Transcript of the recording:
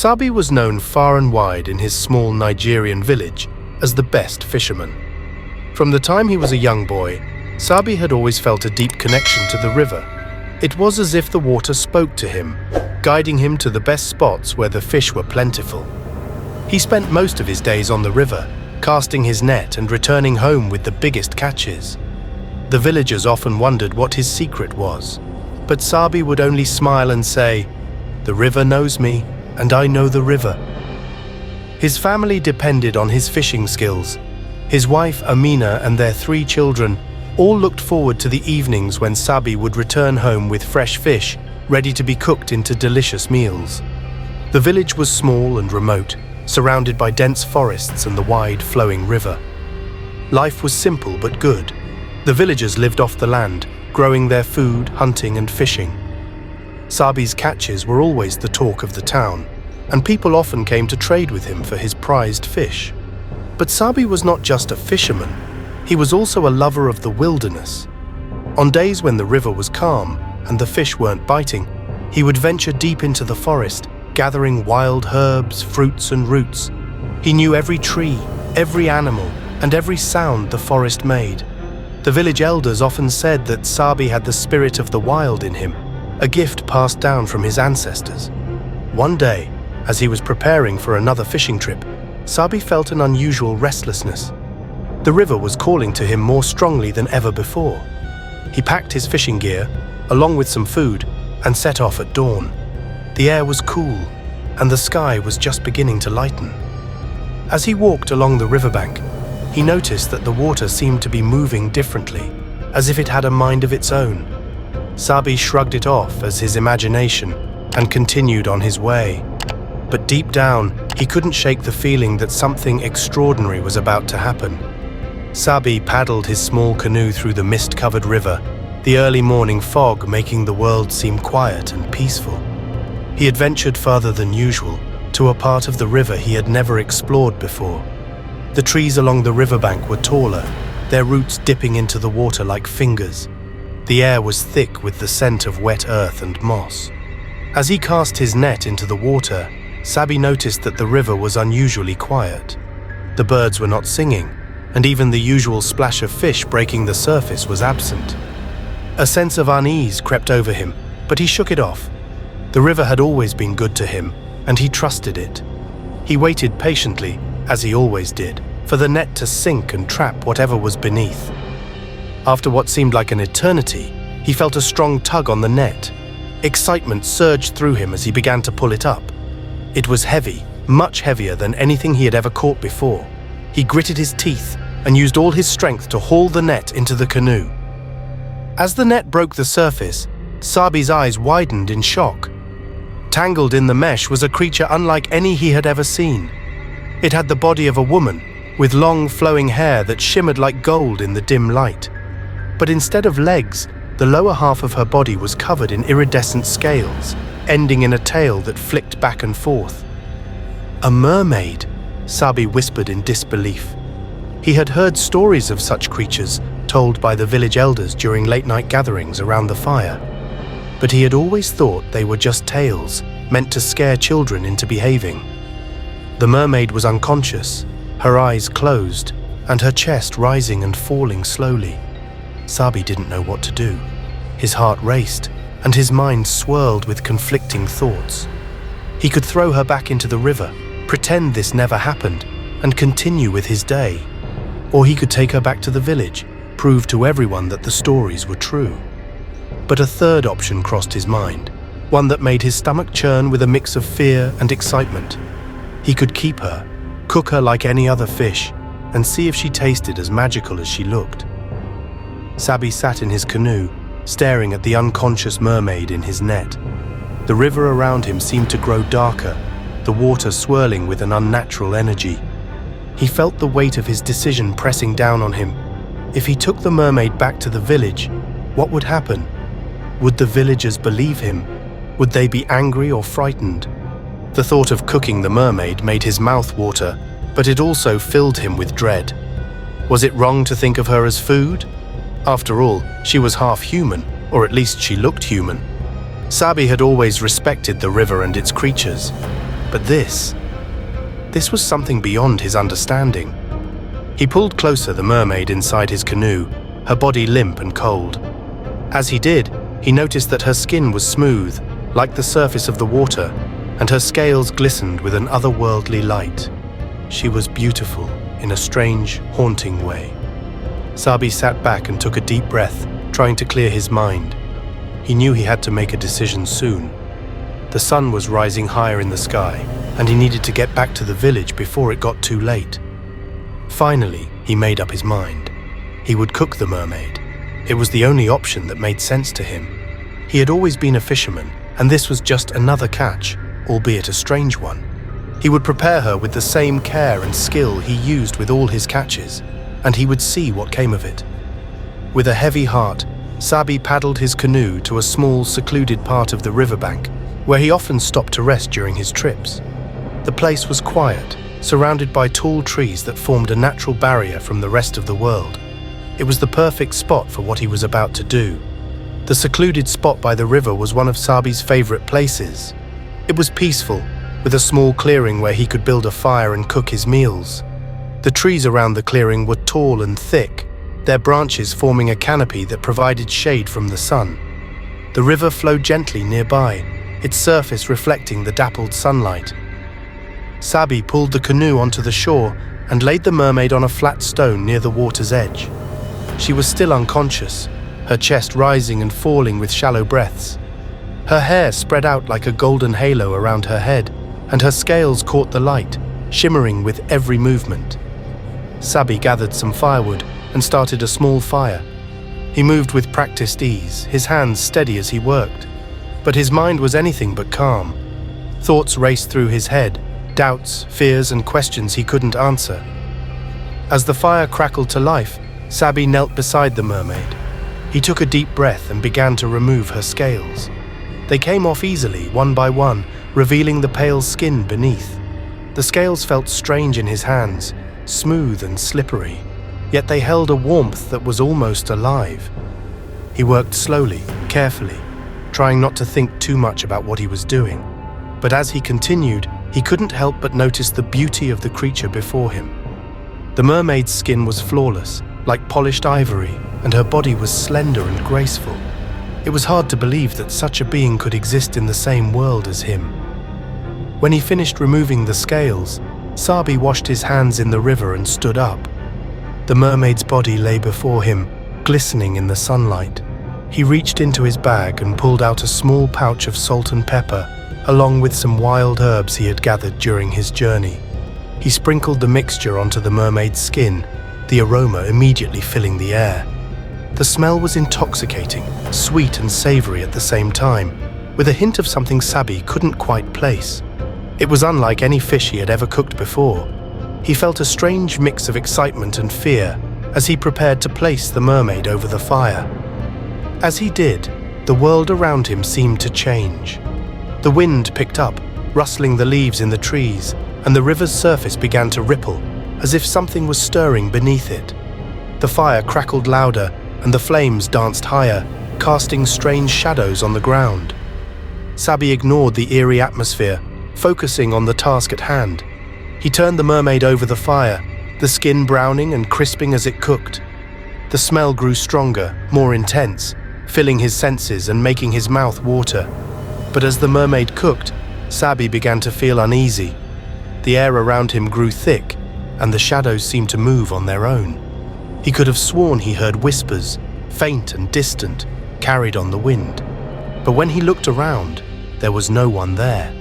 Sabi was known far and wide in his small Nigerian village as the best fisherman. From the time he was a young boy, Sabi had always felt a deep connection to the river. It was as if the water spoke to him, guiding him to the best spots where the fish were plentiful. He spent most of his days on the river, casting his net and returning home with the biggest catches. The villagers often wondered what his secret was, but Sabi would only smile and say, "The river knows me, and I know the river." His family depended on his fishing skills. His wife Amina and their 3 children all looked forward to the evenings when Sabi would return home with fresh fish, ready to be cooked into delicious meals. The village was small and remote, surrounded by dense forests and the wide, flowing river. Life was simple but good. The villagers lived off the land, growing their food, hunting and fishing. Sabi's catches were always the talk of the town, and people often came to trade with him for his prized fish. But Sabi was not just a fisherman, he was also a lover of the wilderness. On days when the river was calm and the fish weren't biting, he would venture deep into the forest, gathering wild herbs, fruits and roots. He knew every tree, every animal, and every sound the forest made. The village elders often said that Sabi had the spirit of the wild in him, a gift passed down from his ancestors. One day, as he was preparing for another fishing trip, Sabi felt an unusual restlessness. The river was calling to him more strongly than ever before. He packed his fishing gear, along with some food, and set off at dawn. The air was cool, and the sky was just beginning to lighten. As he walked along the riverbank, he noticed that the water seemed to be moving differently, as if it had a mind of its own. Sabi shrugged it off as his imagination and continued on his way. But deep down, he couldn't shake the feeling that something extraordinary was about to happen. Sabi paddled his small canoe through the mist-covered river, the early morning fog making the world seem quiet and peaceful. He adventured further than usual, to a part of the river he had never explored before. The trees along the riverbank were taller, their roots dipping into the water like fingers. The air was thick with the scent of wet earth and moss. As he cast his net into the water, Sabi noticed that the river was unusually quiet. The birds were not singing, and even the usual splash of fish breaking the surface was absent. A sense of unease crept over him, but he shook it off. The river had always been good to him, and he trusted it. He waited patiently, as he always did, for the net to sink and trap whatever was beneath. After what seemed like an eternity, he felt a strong tug on the net. Excitement surged through him as he began to pull it up. It was heavy, much heavier than anything he had ever caught before. He gritted his teeth and used all his strength to haul the net into the canoe. As the net broke the surface, Sabi's eyes widened in shock. Tangled in the mesh was a creature unlike any he had ever seen. It had the body of a woman, with long flowing hair that shimmered like gold in the dim light. But instead of legs, the lower half of her body was covered in iridescent scales, ending in a tail that flicked back and forth. "A mermaid," Sabi whispered in disbelief. He had heard stories of such creatures told by the village elders during late-night gatherings around the fire. But he had always thought they were just tales, meant to scare children into behaving. The mermaid was unconscious, her eyes closed, and her chest rising and falling slowly. Sabi didn't know what to do. His heart raced, and his mind swirled with conflicting thoughts. He could throw her back into the river, pretend this never happened, and continue with his day. Or he could take her back to the village, prove to everyone that the stories were true. But a third option crossed his mind, one that made his stomach churn with a mix of fear and excitement. He could keep her, cook her like any other fish, and see if she tasted as magical as she looked. Sabi sat in his canoe, staring at the unconscious mermaid in his net. The river around him seemed to grow darker, the water swirling with an unnatural energy. He felt the weight of his decision pressing down on him. If he took the mermaid back to the village, what would happen? Would the villagers believe him? Would they be angry or frightened? The thought of cooking the mermaid made his mouth water, but it also filled him with dread. Was it wrong to think of her as food? After all, she was half human, or at least she looked human. Sabi had always respected the river and its creatures. But this was something beyond his understanding. He pulled closer the mermaid inside his canoe, her body limp and cold. As he did, he noticed that her skin was smooth, like the surface of the water, and her scales glistened with an otherworldly light. She was beautiful in a strange, haunting way. Sabi sat back and took a deep breath, trying to clear his mind. He knew he had to make a decision soon. The sun was rising higher in the sky, and he needed to get back to the village before it got too late. Finally, he made up his mind. He would cook the mermaid. It was the only option that made sense to him. He had always been a fisherman, and this was just another catch, albeit a strange one. He would prepare her with the same care and skill he used with all his catches, and he would see what came of it. With a heavy heart, Sabi paddled his canoe to a small, secluded part of the riverbank, where he often stopped to rest during his trips. The place was quiet, surrounded by tall trees that formed a natural barrier from the rest of the world. It was the perfect spot for what he was about to do. The secluded spot by the river was one of Sabi's favorite places. It was peaceful, with a small clearing where he could build a fire and cook his meals. The trees around the clearing were tall and thick, their branches forming a canopy that provided shade from the sun. The river flowed gently nearby, its surface reflecting the dappled sunlight. Sabi pulled the canoe onto the shore and laid the mermaid on a flat stone near the water's edge. She was still unconscious, her chest rising and falling with shallow breaths. Her hair spread out like a golden halo around her head, and her scales caught the light, shimmering with every movement. Sabi gathered some firewood and started a small fire. He moved with practiced ease, his hands steady as he worked. But his mind was anything but calm. Thoughts raced through his head, doubts, fears, and questions he couldn't answer. As the fire crackled to life, Sabi knelt beside the mermaid. He took a deep breath and began to remove her scales. They came off easily, one by one, revealing the pale skin beneath. The scales felt strange in his hands, smooth and slippery, yet they held a warmth that was almost alive. He worked slowly, carefully, trying not to think too much about what he was doing. But as he continued, he couldn't help but notice the beauty of the creature before him. The mermaid's skin was flawless, like polished ivory, and her body was slender and graceful. It was hard to believe that such a being could exist in the same world as him. When he finished removing the scales, Sabi washed his hands in the river and stood up. The mermaid's body lay before him, glistening in the sunlight. He reached into his bag and pulled out a small pouch of salt and pepper, along with some wild herbs he had gathered during his journey. He sprinkled the mixture onto the mermaid's skin, the aroma immediately filling the air. The smell was intoxicating, sweet and savory at the same time, with a hint of something Sabi couldn't quite place. It was unlike any fish he had ever cooked before. He felt a strange mix of excitement and fear as he prepared to place the mermaid over the fire. As he did, the world around him seemed to change. The wind picked up, rustling the leaves in the trees, and the river's surface began to ripple, as if something was stirring beneath it. The fire crackled louder, and the flames danced higher, casting strange shadows on the ground. Sabi ignored the eerie atmosphere, focusing on the task at hand. He turned the mermaid over the fire, the skin browning and crisping as it cooked. The smell grew stronger, more intense, filling his senses and making his mouth water. But as the mermaid cooked, Sabi began to feel uneasy. The air around him grew thick, and the shadows seemed to move on their own. He could have sworn he heard whispers, faint and distant, carried on the wind. But when he looked around, there was no one there.